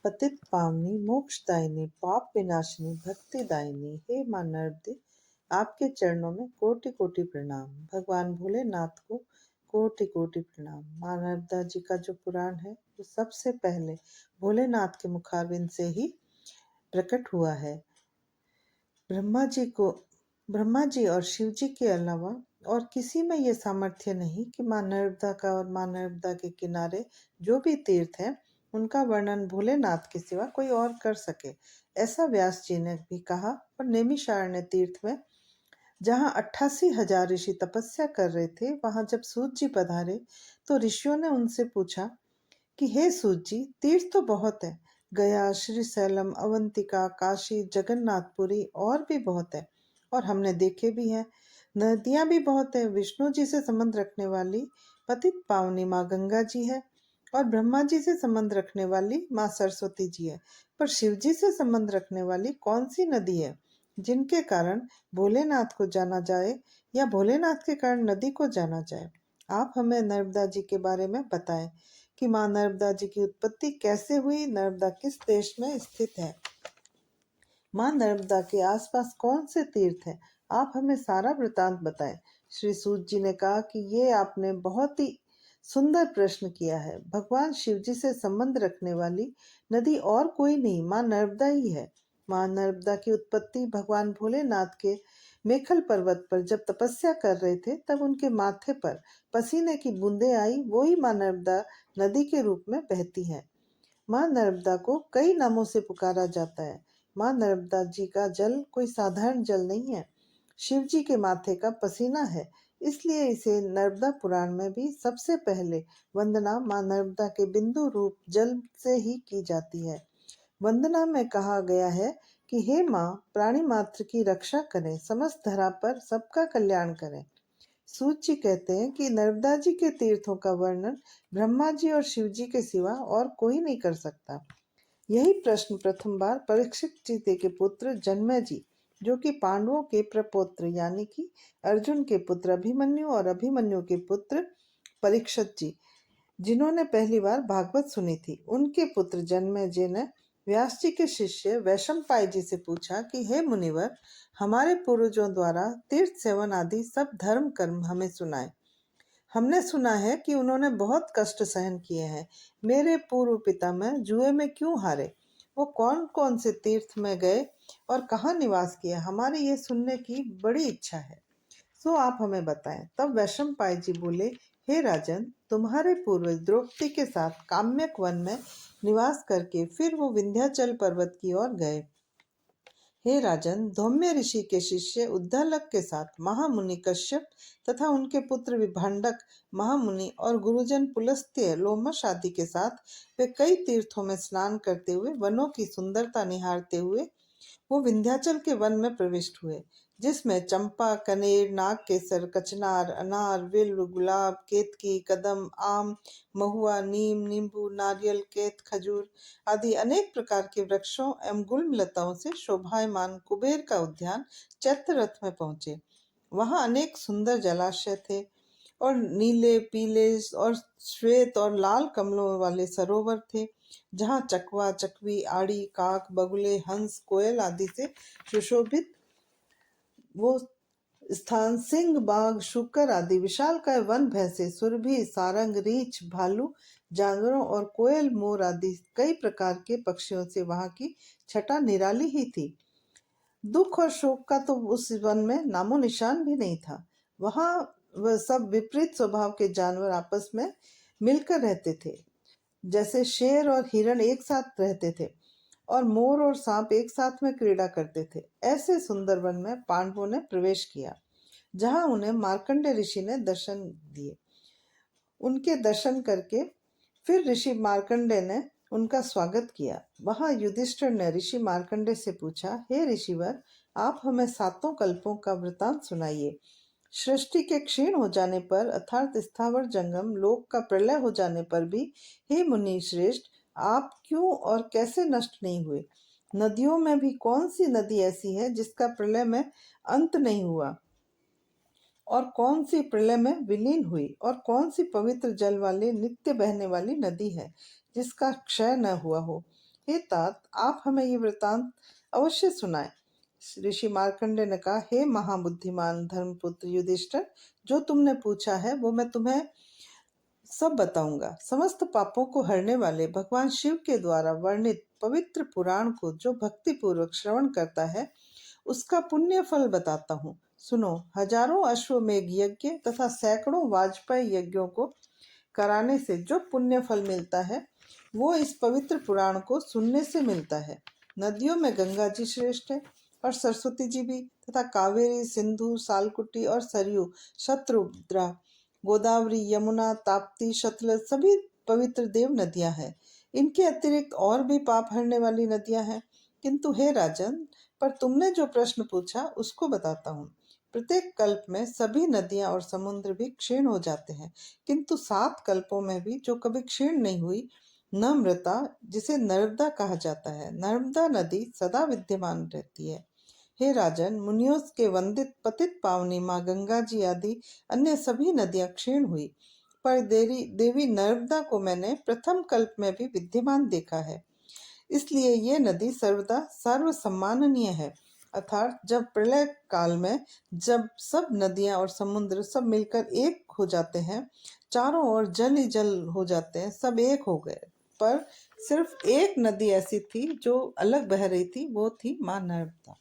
पतित पावनी मोक्षदायिनी पाप विनाशिनी भक्तिदायिनी हे मां नर्मदे, आपके चरणों में कोटि कोटि प्रणाम। भगवान भोलेनाथ को कोटि कोटि प्रणाम। मां नर्मदा जी का जो पुराण है वो सबसे पहले भोलेनाथ के मुखारविंद से ही प्रकट हुआ है। ब्रह्मा जी और शिव जी के अलावा और किसी में ये सामर्थ्य नहीं कि मां नर्मदा का और मां नर्मदा के किनारे जो भी तीर्थ है उनका वर्णन भोलेनाथ के सिवा कोई और कर सके, ऐसा व्यास जी ने भी कहा। और नैमिषारण्य तीर्थ में जहाँ 88,000 ऋषि तपस्या कर रहे थे, वहां जब सूत जी पधारे तो ऋषियों ने उनसे पूछा कि हे सूत जी, तीर्थ तो बहुत है, गया, श्रीशैलम, अवंतिका, काशी, जगन्नाथपुरी और भी बहुत है, और हमने देखे भी हैं। नदियां भी बहुत है। विष्णु जी से संबंध रखने वाली पतित पावनी माँ गंगा जी है, और ब्रह्मा जी से संबंध रखने वाली माँ सरस्वती जी है। पर शिव जी से संबंध रखने वाली कौन सी नदी है जिनके कारण भोलेनाथ को जाना जाए, या भोलेनाथ के कारण नदी को जाना जाए? आप हमें नर्मदा जी के बारे में बताएं कि माँ नर्मदा जी की उत्पत्ति कैसे हुई, नर्मदा किस देश में स्थित है, माँ नर्मदा के आसपास कौन से तीर्थ हैं, आप हमें सारा वृतांत बताएं। श्री सूत जी ने कहा कि ये आपने बहुत ही सुंदर प्रश्न किया है। भगवान शिव जी से संबंध रखने वाली नदी और कोई नहीं, माँ नर्मदा ही है। माँ नर्मदा की उत्पत्ति भगवान भोलेनाथ के मेखल पर्वत पर जब तपस्या कर रहे थे, तब उनके माथे पर पसीने की बूंदें आई, वो ही माँ नर्मदा नदी के रूप में बहती है। माँ नर्मदा को कई नामों से पुकारा जाता है। माँ नर्मदा जी का जल कोई साधारण जल नहीं है, शिव जी के माथे का पसीना है, इसलिए इसे नर्मदा पुराण में भी सबसे पहले वंदना माँ नर्मदा के बिंदु रूप जल से ही की जाती है। वंदना में कहा गया है कि हे माँ, प्राणी मात्र की रक्षा करें, समस्त धरा पर सबका कल्याण करें। सूत जी कहते हैं कि नर्मदा जी के तीर्थों का वर्णन ब्रह्मा जी और शिव जी के सिवा और कोई नहीं कर सकता। यही प्रश्न प्रथम बार परीक्षित जी के पुत्र जन्मेजय जी, जो कि पांडवों के प्रपौत्र यानी कि अर्जुन के पुत्र अभिमन्यु और अभिमन्यु के पुत्र परीक्षित जी, जिन्होंने पहली बार भागवत सुनी थी, उनके पुत्र जन्मेजय ने व्यास जी के शिष्य वैशंपायन जी से पूछा कि हे मुनिवर, हमारे पूर्वजों द्वारा तीर्थ सेवन आदि सब धर्म कर्म हमें सुनाए। हमने सुना है कि उन्होंने बहुत कष्ट सहन किए हैं। मेरे पूर्व पिता में जुए में क्यों हारे? वो कौन कौन से तीर्थ में गए और कहाँ निवास किया? हमारी ये सुनने की बड़ी इच्छा है, सो आप हमें बताएं। तब वैशंपायन जी बोले, हे राजन, तुम्हारे पूर्वज द्रौपदी के साथ काम्यक वन में निवास करके फिर वो विंध्याचल पर्वत की ओर गए। हे राजन, धौम्य ऋषि के शिष्य उद्दालक के साथ महामुनि कश्यप तथा उनके पुत्र विभांडक महामुनि और गुरुजन पुलस्त्य लोमश आदि के साथ वे कई तीर्थों में स्नान करते हुए, वनों की सुंदरता निहारते हुए वो विंध्याचल के वन में प्रविष्ट हुए, जिसमें चंपा, कनेर, नाग केसर, कचनार, अनार, विल्व, गुलाब, केतकी, कदम, आम, महुआ, नीम, नींबू, नारियल, केत, खजूर आदि अनेक प्रकार के वृक्षों एवं गुल्म लताओं से शोभायमान कुबेर का उद्यान चैत्र रथ में पहुंचे। वहां अनेक सुंदर जलाशय थे और नीले, पीले और श्वेत और लाल कमलों वाले सरोवर थे, जहाँ चकवा, चकवी, आड़ी, काक, बगुले, हंस, कोयल आदि से सुशोभित वो स्थान सिंह, बाघ, शूकर आदि विशालकाय वन, भैंसे, सुरभि, सारंग, रीछ, भालू जानवरों और कोयल, मोर आदि कई प्रकार के पक्षियों से वहां की छटा निराली ही थी। दुख और शोक का तो उस वन में नामो निशान भी नहीं था। वहां वह सब विपरीत स्वभाव के जानवर आपस में मिलकर रहते थे, जैसे शेर और हिरण एक साथ रहते थे और मोर और सांप एक साथ में क्रीड़ा करते थे। ऐसे सुंदर वन में पांडवों ने प्रवेश किया, जहां उन्हें मार्कंडे ऋषि ने दर्शन दिए। उनके दर्शन करके फिर ऋषि मार्कंडे ने उनका स्वागत किया। वहां युधिष्ठिर ने ऋषि मार्कंडे से पूछा, हे ऋषिवर, आप हमें सातों कल्पों का वृतांत सुनाइए। सृष्टि के क्षीण हो जाने पर अर्थात स्थावर जंगम लोक का प्रलय हो जाने पर भी हे मुनि श्रेष्ठ, आप क्यों और कैसे नष्ट नहीं हुए? नदियों में भी कौन सी नदी ऐसी है जिसका प्रलय में अंत नहीं हुआ, और कौन सी प्रलय में विलीन हुई, और कौन सी पवित्र जल वाली नित्य बहने वाली नदी है जिसका क्षय न हुआ हो? हे तात, आप हमें ये वृतांत अवश्य सुनाएं। ऋषि मार्कंडेय ने कहा, हे महाबुद्धिमान धर्मपुत्र युधिष्ठिर, जो तुमने पूछा है वो मैं तुम्हें सब बताऊंगा। समस्त पापों को हरने वाले भगवान शिव के द्वारा वर्णित पवित्र पुराण को जो भक्ति पूर्वक श्रवण करता है, उसका पुण्य फल बताता हूँ। सुनो, हजारों अश्वमेघ यज्ञ तथा सैकड़ों वाजपेयी यज्ञों को कराने से जो पुण्य फल मिलता है, वो इस पवित्र पुराण को सुनने से मिलता है। नदियों में गंगा जी श्रेष्ठ है और सरस्वती जी भी, तथा कावेरी, सिंधु, सालकुटी और सरयू, शतरुद्रा, गोदावरी, यमुना, ताप्ती, सतलज सभी पवित्र देव नदियां हैं। इनके अतिरिक्त और भी पाप हरने वाली नदियां हैं। किंतु हे राजन, पर तुमने जो प्रश्न पूछा उसको बताता हूँ। प्रत्येक कल्प में सभी नदियां और समुद्र भी क्षीण हो जाते हैं, किंतु 7 कल्पों में भी जो कभी क्षीण नहीं हुई, नम्रता, जिसे नर्मदा कहा जाता है, नर्मदा नदी सदा विद्यमान रहती है। हे राजन, मुनियों के वंदित पतित पावनी माँ गंगा जी आदि अन्य सभी नदियां क्षीण हुई, पर देवी नर्मदा को मैंने प्रथम कल्प में भी विद्यमान देखा है। इसलिए ये नदी सर्वदा सर्व सम्माननीय है। अर्थात जब प्रलय काल में, जब सब नदियां और समुद्र सब मिलकर एक हो जाते हैं, चारों ओर जल ही जल हो जाते हैं, सब एक हो गए, पर सिर्फ एक नदी ऐसी थी जो अलग बह रही थी, वो थी माँ नर्मदा।